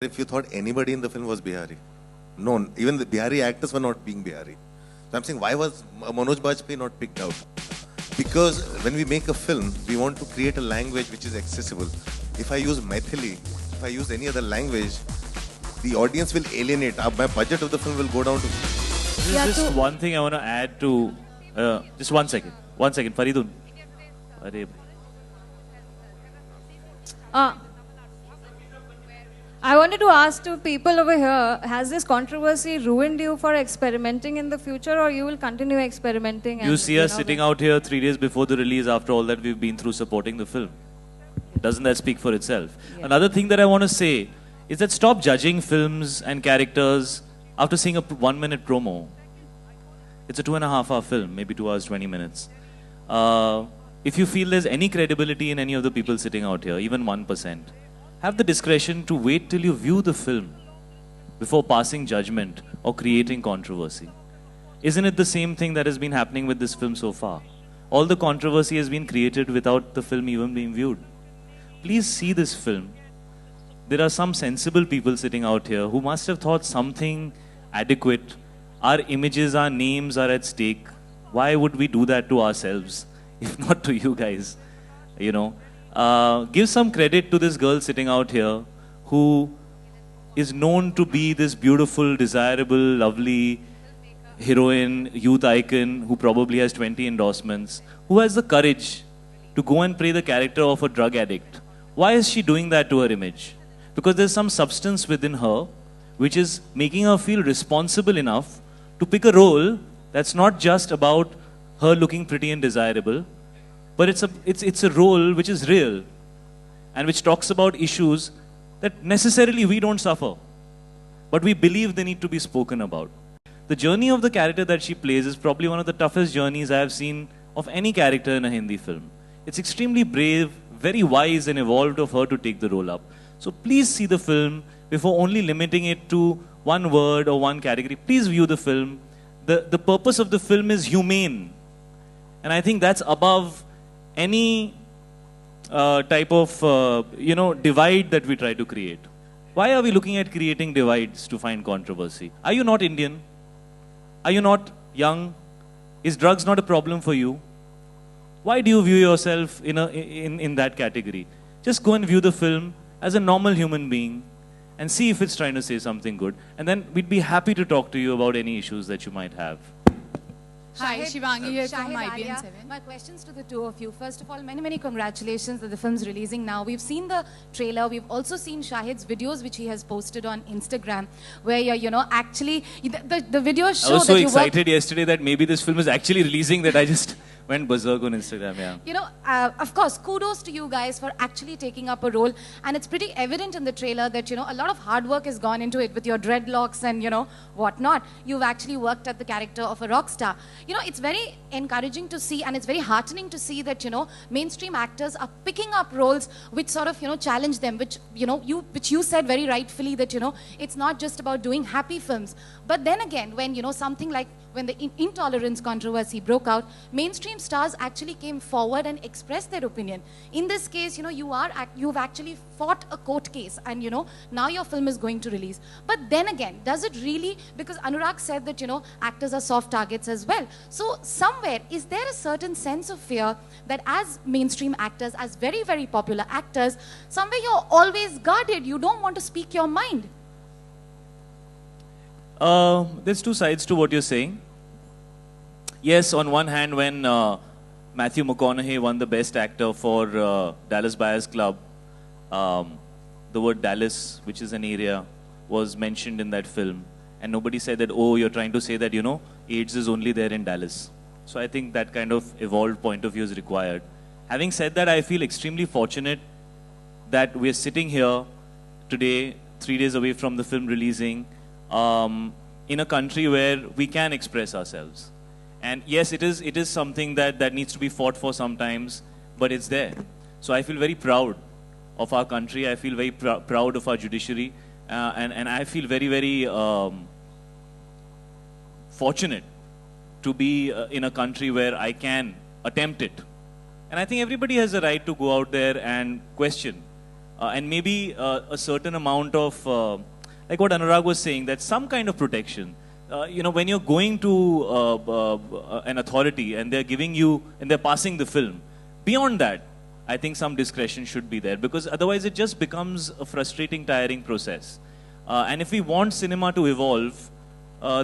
if you thought anybody in the film was Bihari. No, even the Bihari actors were not being Bihari. So I'm saying, why was Manoj Bajpayee not picked out? Because when we make a film, we want to create a language which is accessible. If I use Maithili, if I use any other language, the audience will alienate. My budget of the film will go down to... There's just one thing I want to add to... just 1 second. 1 second. Faridun. I wanted to ask to people over here, has this controversy ruined you for experimenting in the future, or you will continue experimenting? You see us sitting out here 3 days before the release after all that we've been through supporting the film. Doesn't that speak for itself? Yeah. Another thing that I want to say is that stop judging films and characters after seeing a 1-minute promo. It's a 2.5-hour film, maybe 2 hours, 20 minutes. If you feel there's any credibility in any of the people sitting out here, even 1%, have the discretion to wait till you view the film before passing judgment or creating controversy. Isn't it the same thing that has been happening with this film so far? All the controversy has been created without the film even being viewed. Please see this film. There are some sensible people sitting out here who must have thought something adequate. Our images, our names are at stake. Why would we do that to ourselves, if not to you guys? You know, give some credit to this girl sitting out here who is known to be this beautiful, desirable, lovely heroine, youth icon who probably has 20 endorsements, who has the courage to go and play the character of a drug addict. Why is she doing that to her image? Because there's some substance within her which is making her feel responsible enough to pick a role that's not just about her looking pretty and desirable, but it's a role which is real and which talks about issues that necessarily we don't suffer, but we believe they need to be spoken about. The journey of the character that she plays is probably one of the toughest journeys I have seen of any character in a Hindi film. It's extremely brave, very wise and evolved of her to take the role up. So please see the film before only limiting it to one word or one category. Please view the film. The purpose of the film is humane. And I think that's above any type of, divide that we try to create. Why are we looking at creating divides to find controversy? Are you not Indian? Are you not young? Is drugs not a problem for you? Why do you view yourself in that category? Just go and view the film as a normal human being and see if it's trying to say something good. And then we'd be happy to talk to you about any issues that you might have. Hi, Shivangi here from Shahid, IBN 7. My questions to the two of you. First of all, many congratulations that the film's releasing now. We've seen the trailer. We've also seen Shahid's videos, which he has posted on Instagram, where you're, actually, the videos show that I was so excited yesterday that maybe this film is actually releasing that I just went berserk on Instagram, yeah. Of course, kudos to you guys for actually taking up a role. And it's pretty evident in the trailer that, a lot of hard work has gone into it with your dreadlocks and, whatnot. You've actually worked at the character of a rock star. It's very encouraging to see, and it's very heartening to see that, mainstream actors are picking up roles which sort of, challenge them, which, which you said very rightfully that, it's not just about doing happy films. But then again, when, something like when the intolerance controversy broke out, mainstream stars actually came forward and expressed their opinion. In this case, you've actually fought a court case, and now your film is going to release. But then again, does it really? Because Anurag said that actors are soft targets as well. So somewhere, is there a certain sense of fear that as mainstream actors, as very, very popular actors, somewhere you're always guarded? You don't want to speak your mind. There's two sides to what you're saying. Yes, on one hand, when Matthew McConaughey won the Best Actor for Dallas Buyers Club, the word Dallas, which is an area, was mentioned in that film. And nobody said that, oh, you're trying to say that, AIDS is only there in Dallas. So I think that kind of evolved point of view is required. Having said that, I feel extremely fortunate that we're sitting here today, 3 days away from the film releasing, in a country where we can express ourselves. And yes, it is something that needs to be fought for sometimes, but it's there. So I feel very proud of our country. I feel very proud of our judiciary. And I feel very, very fortunate to be in a country where I can attempt it. And I think everybody has a right to go out there and question and maybe a certain amount of, like what Anurag was saying, that some kind of protection. When you're going to an authority and they're giving you, and they're passing the film, beyond that, I think some discretion should be there, because otherwise it just becomes a frustrating, tiring process. And if we want cinema to evolve,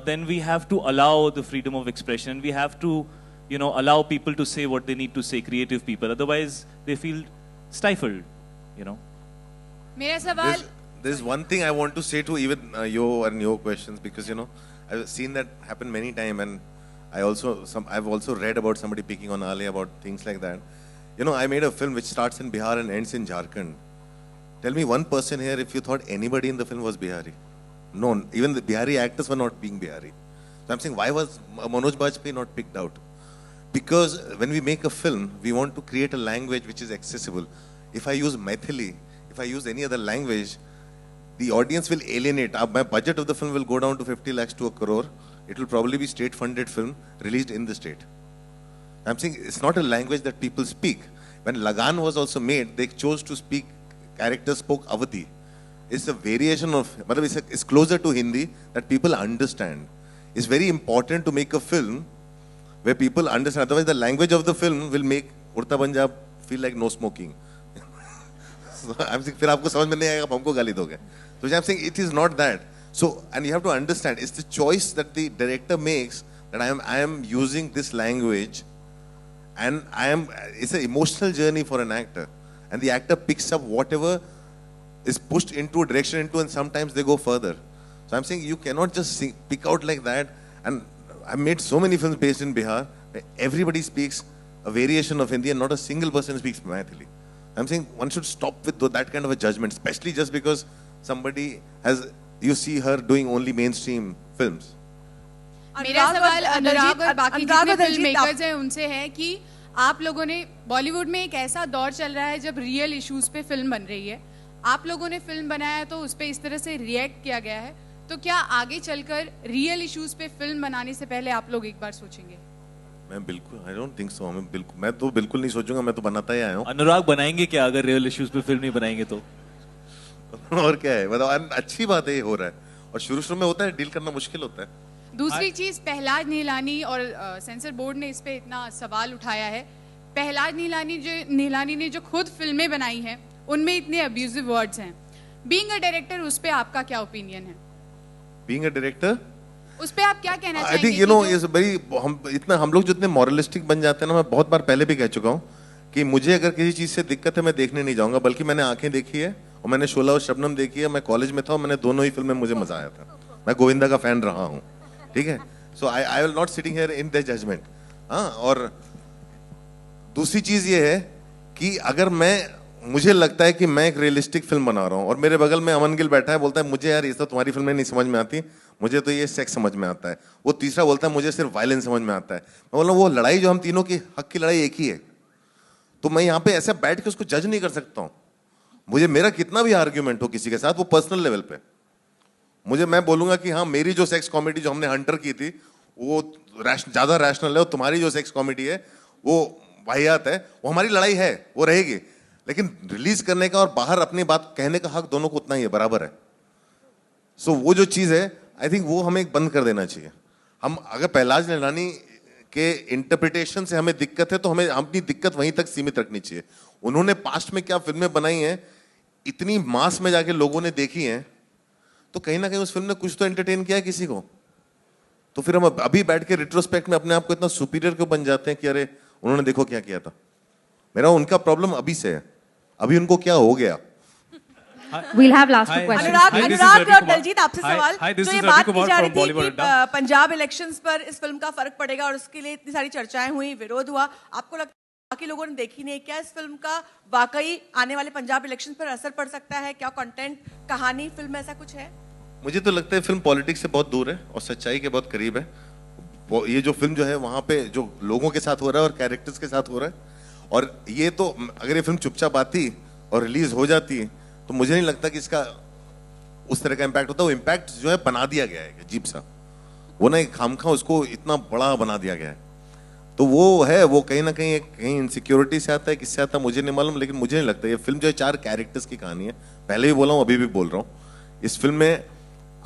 then we have to allow the freedom of expression, and we have to, allow people to say what they need to say, creative people. Otherwise, they feel stifled, मेरा सवाल There's one thing I want to say to even you and your questions, because I've seen that happen many times, and I've also read about somebody picking on Ale about things like that. I made a film which starts in Bihar and ends in Jharkhand. Tell me one person here if you thought anybody in the film was Bihari. No, even the Bihari actors were not being Bihari. So I'm saying, why was Manoj Bajpayee not picked out? Because when we make a film, we want to create a language which is accessible. If I use Maithili, if I use any other language, the audience will alienate. My budget of the film will go down to 50 lakhs to 1 crore. It will probably be state-funded film released in the state. I'm saying it's not a language that people speak. When Lagan was also made, they chose to speak, characters spoke Awadhi. It's a variation of, it's closer to Hindi that people understand. It's very important to make a film where people understand. Otherwise, the language of the film will make Urta Punjab feel like no smoking. So I'm saying, फिर आपको समझ में नहीं आएगा, हमको गाली दोगे. So I'm saying it is not that. So, and you have to understand, it's the choice that the director makes, that I am using this language, and it's an emotional journey for an actor. And the actor picks up whatever is pushed into a direction and sometimes they go further. So I'm saying you cannot just pick out like that. And I've made so many films based in Bihar where everybody speaks a variation of Hindi and not a single person speaks Maithili. I'm saying one should stop with that kind of a judgment, especially just because somebody you see her doing only mainstream films. मेरा सवाल अनुराग और बाकी जितने film makers हैं उनसे है कि आप लोगों ने बॉलीवुड में एक ऐसा दौर चल रहा है जब रियल इश्यूज पे फिल्म बन रही है. आप लोगों ने फिल्म बनाया तो उस पे इस तरह से रिएक्ट किया गया है, तो क्या आगे चलकर रियल इश्यूज पे फिल्म बनाने से पहले आप लोग एक बार सोचेंगे? मैं बिल्कुल, I don't think so. मैं तो बिल्कुल नहीं सोचूंगा, मैं तो बनाता ही आया हूँ. अनुराग बनाएंगे क्या अगर रियल इश्यूज पे फिल्म नहीं बनाएंगे तो? और क्या है, मतलब अच्छी बात है ये हो रहा है, और शुरू में होता है, डील करना मुश्किल होता है. दूसरी चीज, प्रहलाद नीलानी और सेंसर बोर्ड ने इस पे इतना सवाल उठाया है. प्रहलाद नीलानी ने जो खुद फिल्में बनाई हैं उनमें इतने अब्यूजिव वर्ड्स हैं. बीइंग अ डायरेक्टर, उस पे आपका क्या ओपिनियन है? बीइंग अ डायरेक्टर, उस पे आप क्या कहना चाहेंगे? आई थिंक हम लोग जितने मॉरलिस्टिक बन जाते हैं ना, मैं बहुत बार पहले भी कह चुका हूँ कि मुझे अगर किसी चीज से दिक्कत है मैं देखने नहीं जाऊंगा, बल्कि मैंने आंखें देखी है और मैंने शोला और शबनम देखी है. मैं कॉलेज में था और मैंने दोनों ही फिल्में मुझे मजा आया था. मैं गोविंदा का फैन रहा हूँ, ठीक है. So I will not sitting here in the judgement. हाँ, और दूसरी चीज ये है कि अगर मुझे लगता है कि मैं एक रियलिस्टिक फिल्म बना रहा हूँ और मेरे बगल में अमन गिल बैठा है, बोलता है मुझे यार ये तो तुम्हारी फिल्में नहीं समझ में आती, मुझे तो ये सेक्स समझ में आता है. वो तीसरा बोलता है मुझे सिर्फ वायलेंस समझ में आता है. मैं बोला वो लड़ाई जो हम तीनों की हक की लड़ाई एक ही है. तो मैं यहाँ पे ऐसे बैठ के उसको जज नहीं कर सकता हूँ. मुझे मेरा कितना भी आर्ग्यूमेंट हो किसी के साथ, वो पर्सनल लेवल पे मैं बोलूंगा कि हाँ, मेरी जो सेक्स कॉमेडी जो हमने हंटर की थी वो ज्यादा रैशनल है, और तुम्हारी जो सेक्स कॉमेडी है वो वाहियात है. वो हमारी लड़ाई है, वो रहेगी, लेकिन रिलीज करने का और बाहर अपनी बात कहने का हक दोनों को उतना ही है, बराबर है. सो वो जो चीज है, आई थिंक वो हमें बंद कर देना चाहिए. हम अगर प्रहलाद नीलानी के इंटरप्रिटेशन से हमें दिक्कत है तो हमें अपनी दिक्कत वहीं तक सीमित रखनी चाहिए. उन्होंने पास्ट में क्या फिल्में बनाई हैं, इतनी मास में जाके लोगों ने देखी हैं, तो कहीं ना कहीं उस फिल्म ने कुछ तो एंटरटेन किया है किसी को. तो फिर हम अभी बैठ के रिट्रोस्पेक्ट में अपने आप को इतना सुपीरियर क्यों बन जाते हैं कि अरे उन्होंने देखो क्या किया था. मेरा उनका प्रॉब्लम अभी से है, अभी उनको क्या हो गया. We'll have last two questions. अनुराग और दलजीत, आपसे सवाल. जो ये बात की जा रही थी कि पंजाब इलेक्शंस पर इस फिल्म का फर्क पड़ेगा और उसके लिए इतनी सारी चर्चाएं हुई, विरोध हुआ, आपको लगता है बाकी लोगों ने देखी नहीं, क्या इस फिल्म का वाकई आने वाले पंजाब इलेक्शंस पर असर पड़ सकता है? क्या कंटेंट, कहानी, फिल्म ऐसा कुछ है? मुझे तो लगता है फिल्म पॉलिटिक्स से बहुत दूर है और सच्चाई के बहुत करीब है. ये जो फिल्म जो है वहां पे जो लोगों के साथ हो रहा है और कैरेक्टर्स के साथ हो रहा है, और ये तो अगर ये फिल्म चुपचाप आती और रिलीज हो जाती तो मुझे नहीं लगता कि इसका उस तरह का इम्पैक्ट होता. वो इम्पैक्ट जो है बना दिया गया है अजीब सा, वो ना खामखा उसको इतना बड़ा बना दिया गया है. तो वो है, वो कहीं ना कहीं इनसिक्योरिटी से आता है, किससे आता है मुझे नहीं मालूम, लेकिन मुझे नहीं लगता ये फिल्म जो है 4 कैरेक्टर्स की कहानी है। पहले भी बोला हूँ, अभी भी बोल रहा हूँ, इस फिल्म में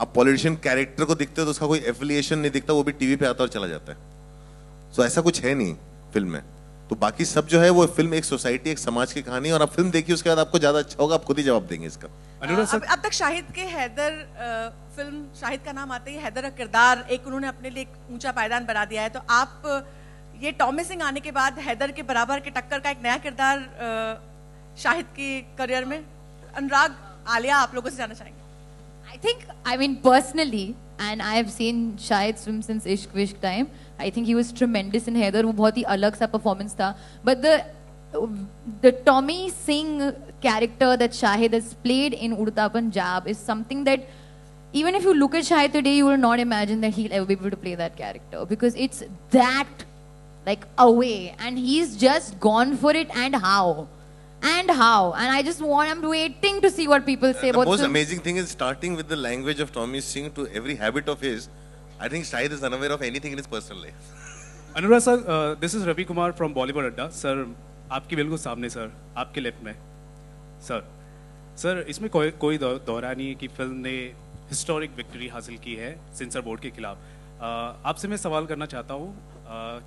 आप पॉलिटिशियन कैरेक्टर को दिखते हो तो उसका कोई एफिलिएशन नहीं दिखता, वो भी टीवी पे आता और चला जाता है। सो ऐसा कुछ है नहीं फिल्म में। तो बाकी सब जो है वो फिल्म एक सोसाइटी, एक समाज की कहानी है, और आप फिल्म देखिए उसके बाद आपको ज्यादा अच्छा होगा, आप खुद ही जवाब देंगे इसका। अब तक शाहिद के हैदर फिल्म, शाहिद का नाम आते ही हैदर का किरदार एक उन्होंने अपने लिए एक ऊंचा पायदान बना दिया है, तो आप ये टॉमी सिंह आने के बाद हैदर के बराबर के टक्कर का एक नया किरदार शाहिद की करियर में। अनुराग, आलिया, आप लोगों से जानना चाहेंगे। I think, I mean, personally, and I have seen Shahid swim since Ishq Vishk time. I think he was tremendous in Haider. वो बहुत ही अलग सा performance था. But the Tommy Singh character that Shahid has played in Udta Punjab is something that even if you look at Shahid today, you will not imagine that he'll ever be able to play that character, because it's that like away, and he's just gone for it. And how? And I just want, I'm waiting to see what people say about the most amazing thing is, starting with the language of Tommy Singh to every habit of his, I think Shahid is unaware of anything in his personal life. Anurag sir, this is Ravi Kumar from Bollywood Adda. Sir, आपके बिल्कुल सामने sir, आपके left में sir, इसमें कोई दौरा नहीं है कि फिल्म ने हिस्टोरिक विक्ट्री हासिल की है सेंसर बोर्ड के खिलाफ। आपसे मैं सवाल करना चाहता हूँ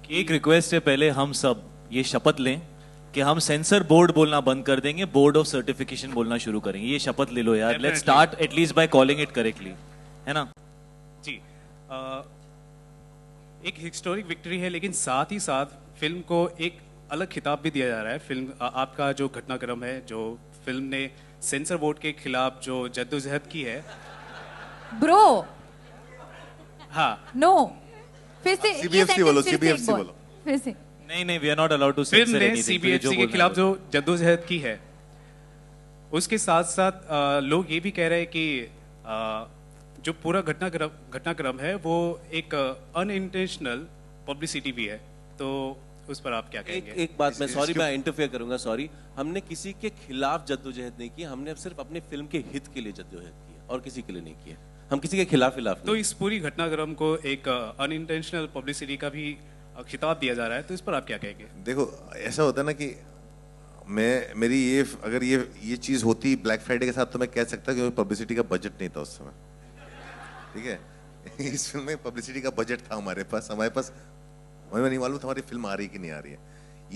कि एक रिक्वेस्ट है, पहले हम सब ये शपथ लें कि हम सेंसर बोर्ड बोलना बंद कर देंगे, बोर्ड ऑफ सर्टिफिकेशन बोलना शुरू करेंगे। ये शपथ ले लो यार, let's start at least by calling it correctly, है ना जी। एक हिस्टोरिक विक्ट्री है, लेकिन साथ ही साथ फिल्म को एक अलग खिताब भी दिया जा रहा है। फिल्म आपका जो घटनाक्रम है, जो फिल्म ने सेंसर बोर्ड के खिलाफ जो जद्दोजहद की है ब्रो, हाँ नो, फिर से CBFC बोलो, CBFC बोलो, फिर से नहीं, we are not allowed to censor anything. CBFC के खिलाफ जो जद्दोजहद की है, उसके साथ साथ लोग ये भी कह रहे हैं कि जो पूरा घटनाक्रम है वो एक अनइंटेंशनल पब्लिसिटी भी है। तो उस पर आप क्या कहेंगे? एक बात मैं, सॉरी मैं इंटरफेयर करूंगा, सॉरी, हमने किसी के खिलाफ जद्दोजहद नहीं की, हमने सिर्फ अपने फिल्म के हित के लिए जद्दोजहद की है और किसी के लिए नहीं किया। हम किसी के खिलाफ तो इस पूरी घटनाक्रम को एक अनइंटेंशनल पब्लिसिटी का भी खिताब दिया जा रहा है, तो इस पर आप क्या कहेंगे? देखो, ऐसा होता है ना कि मेरी ये, अगर ये चीज होती ब्लैक फ्राइडे के साथ, तो मैं कह सकता कि पब्लिसिटी का बजट नहीं था उस समय, ठीक है। इस फिल्म में पब्लिसिटी का बजट था हमारे पास हमें नहीं मालूम था हमारी फिल्म आ रही कि नहीं आ रही है।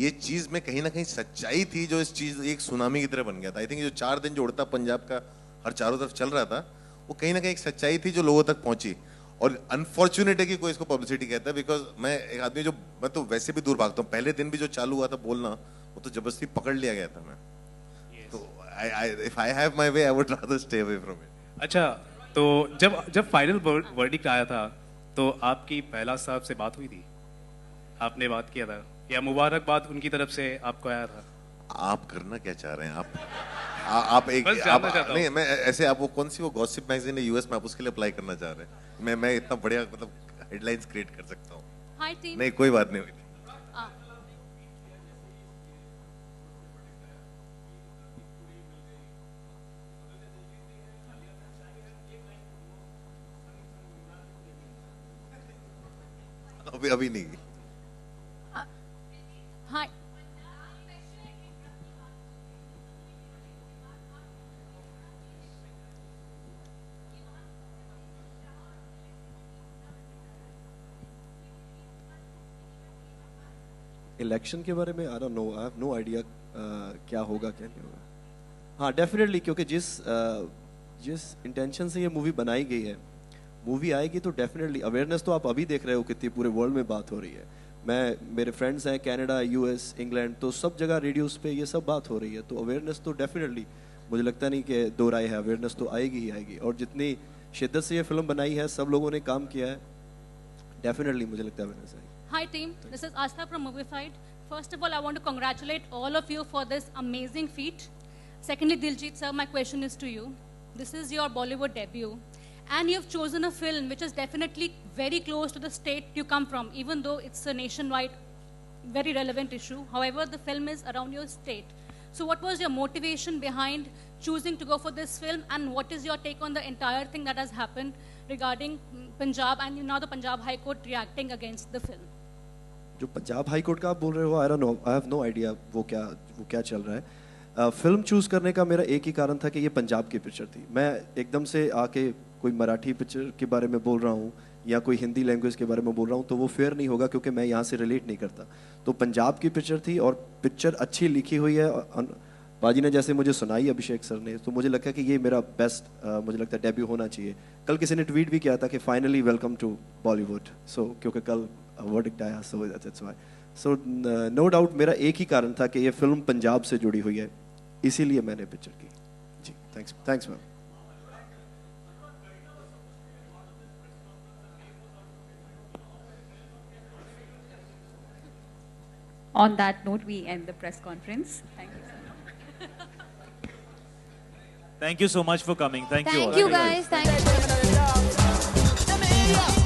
ये चीज में कहीं ना कहीं सच्चाई थी, जो इस चीज एक सुनामी की तरह बन गया था। आई थिंक जो 4 दिन जो उड़ता पंजाब का हर चारों तरफ चल रहा था, वो कहीं ना कहीं एक सच्चाई थी जो लोगों तक पहुंची। और अनफॉर्चुनेट है कि कोई इसको पब्लिसिटी कहता है, बिकॉज मैं एक आदमी जो, मैं तो वैसे भी दूर भागता हूँ। पहले दिन भी जो चालू हुआ था बोलना, वो तो जबरदस्ती पकड़ लिया गया था मैं। तो if I have my way, I would rather stay away from it. अच्छा, तो जब फाइनल वर्डिक्ट आया था, तो आपकी पहला साहब से बात हुई थी? आपने बात किया था, या मुबारकबाद उनकी तरफ से आपको आया था? आप करना क्या चाह रहे हैं? आप नहीं, मैं ऐसे, आप वो कौन सी वो गॉसिप मैगजीन है यूएस में, आप उसके लिए अप्लाई करना चाह रहे हैं? मैं इतना बढ़िया मतलब हेडलाइंस क्रिएट कर सकता हूँ। नहीं, कोई बात नहीं हुई। अभी नहीं। हाँ, इलेक्शन के बारे में I don't know, I have no idea क्या होगा क्या नहीं होगा। हाँ, डेफिनेटली, क्योंकि जिस इंटेंशन से ये मूवी बनाई गई है, मूवी आएगी तो डेफिनेटली अवेयरनेस तो आप अभी देख रहे हो कितनी पूरे वर्ल्ड में बात हो रही है। मेरे फ्रेंड्स हैं कनाडा, यूएस, इंग्लैंड, तो सब जगह रेडियोस पे ये सब बात हो रही है। तो अवेयरनेस तो डेफिनेटली, मुझे लगता नहीं कि दो राय है, अवेयरनेस तो आएगी ही आएगी। और जितनी शिद्दत से ये फिल्म बनाई है, सब लोगों ने काम किया है, डेफिनेटली मुझे लगता है अवेयरनेस आएगी। Hi team, this is Astha from Movified. First of all, I want to congratulate all of you for this amazing feat. Secondly, Diljit sir, my question is to you. This is your Bollywood debut, and you've chosen a film which is definitely very close to the state you come from, even though it's a nationwide, very relevant issue. However, the film is around your state. So what was your motivation behind choosing to go for this film, and what is your take on the entire thing that has happened regarding Punjab and now the Punjab High Court reacting against the film? जो Punjab high court का आप बोल रहे हो, I don't know, I have no idea वो क्या चल रहा है। फिल्म चूज़ करने का मेरा एक ही कारण था कि ये पंजाब की पिक्चर थी। मैं एकदम से आके कोई मराठी पिक्चर के बारे में बोल रहा हूँ या कोई हिंदी लैंग्वेज के बारे में बोल रहा हूँ तो वो फेयर नहीं होगा, क्योंकि मैं यहाँ से रिलेट नहीं करता। तो पंजाब की पिक्चर थी और पिक्चर अच्छी लिखी हुई है। बाजी ने जैसे मुझे सुनाई अभिषेक सर ने, तो मुझे लगता है कि ये मेरा बेस्ट मुझे लगता है डेब्यू होना चाहिए। कल किसी ने ट्वीट भी किया था कि finally welcome to Bollywood, so क्योंकि कल वर्डिक्ट आया, so that's why. So no doubt मेरा एक ही कारण था कि ये फिल्म पंजाब से जुड़ी हुई है, इसीलिए मैंने पिक्चर की। जी thanks ma'am. On that note, we end the press conference. Thank you so much. Thank you so much for coming. Thank you all. Thank you guys. Thank you.